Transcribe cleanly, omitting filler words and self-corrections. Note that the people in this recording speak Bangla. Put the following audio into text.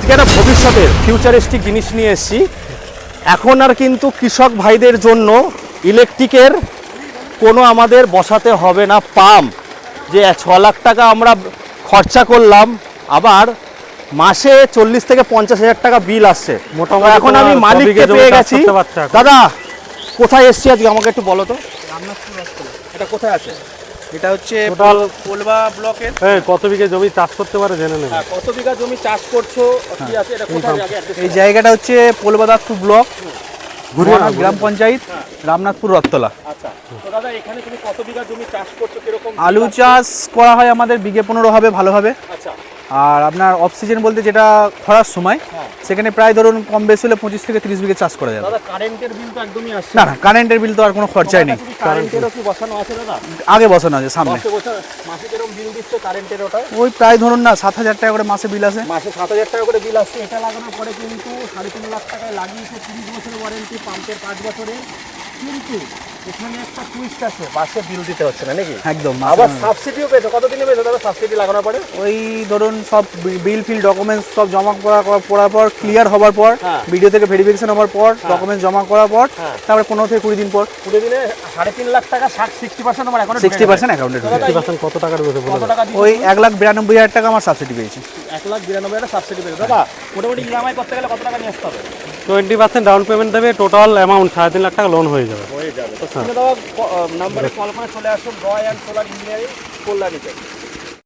আজকে একটা ভবিষ্যতের ফিউচারিস্টিক জিনিস নিয়ে এসেছি। এখন আর কিন্তু কৃষক ভাইদের জন্য ইলেকট্রিকের কোনো আমাদের বসাতে হবে না পাম্প, যে 6 লাখ টাকা আমরা খরচা করলাম, আবার মাসে 40 থেকে 50 হাজার টাকা বিল আসছে। মোটামুটি এখন আমি মালিককে পেয়ে গেছি। দাদা কোথায় এসছি আজকে আমাকে একটু বলো তো। এটা কোথায় আছে? এটা হচ্ছে টোটাল পোলবা ব্লকের। কত বিঘা জমি চাষ করতে পারে জেনে নেবে। কত বিঘা জমি চাষ করছো, কি আছে এটা কোথায়? এই জায়গাটা হচ্ছে পোলবাদাতপুর ব্লক, গ্রাম পঞ্চায়েত, রামনাথপুর রথতলা। আচ্ছা, তো দাদা এখানে তুমি কত বিঘা জমি চাষ করছো, কিরকম? আলু চাষ করা হয় আমাদের বিঘে 15 হবে ভালো হবে। আচ্ছা, আর আপনার অফ সিজন বলতে যেটা খরার সময়, সেখানে প্রায় ধরুন কম বেশি হলে 25 থেকে 30 বিঘে চাষ করা যাবে। দাদা কারেন্টের বিল তো একদমই আসছে না, কারেন্টের বিল তো আর কোনো খরচাই নেই। কারেন্টেরও কি বসানো আছে দাদা? আগে বসানো আছে সামনে। মাসে কিরকম বিল দিচ্ছে কারেন্টের? ওটা ওই প্রায় ধরুন না 7,000 টাকা করে মাসে বিল আসে। মাসে 7,000 টাকা করে বিল আসছে। এটা লাগানোর পরে কিন্তু 3.5 লাখ টাকায় লাগিয়েছে, 30 বছরের ওয়ারেন্টি, পাম্পের 5 বছরের। কিন্তু এখানে একটা টুইস্ট আছে, বাসে বিল দিতে হচ্ছে না নাকি? একদম। আবার সাবসিডিও পেয়েছো। কতদিনে পেয়েছো দাদা সাবসিডি লাগানোর পরে? ওই ধরুন সব বিল ফিল ডকুমেন্টস সব জমা করার পর, ক্লিয়ার হওয়ার পর, ভিডিও থেকে ভেরিফিকেশন হওয়ার পর, ডকুমেন্টস জমা করার পর, তারপরে 15 থেকে 20 দিন পর 20 দিনে 3.5 লাখ টাকা, 60% আমার অ্যাকাউন্টে 60% অ্যাকাউন্টে ঢুকে। 60% কত টাকার বেশি বলে? কত টাকা দিয়েছো? ওই 1,92,000 টাকা আমার সাবসিডি পেয়েছি। 1,92,000 সাবসিডি পেয়েছো। দাদা মোটামুটি ইএমআই করতে গেলে কত টাকা নিয়ে আসতে হবে? 20% ডাউন পেমেন্ট দেবে, টোটাল অ্যামাউন্ট 3.5 লাখ টাকা লোন হয়ে যাবে। হয়ে যাবে। তো স্ক্রিনে দেওয়া নাম্বারে কল করে চলে আসুন রয় অ্যান্ড সোলার ইঞ্জিনিয়ারিং কল্যাণীতে।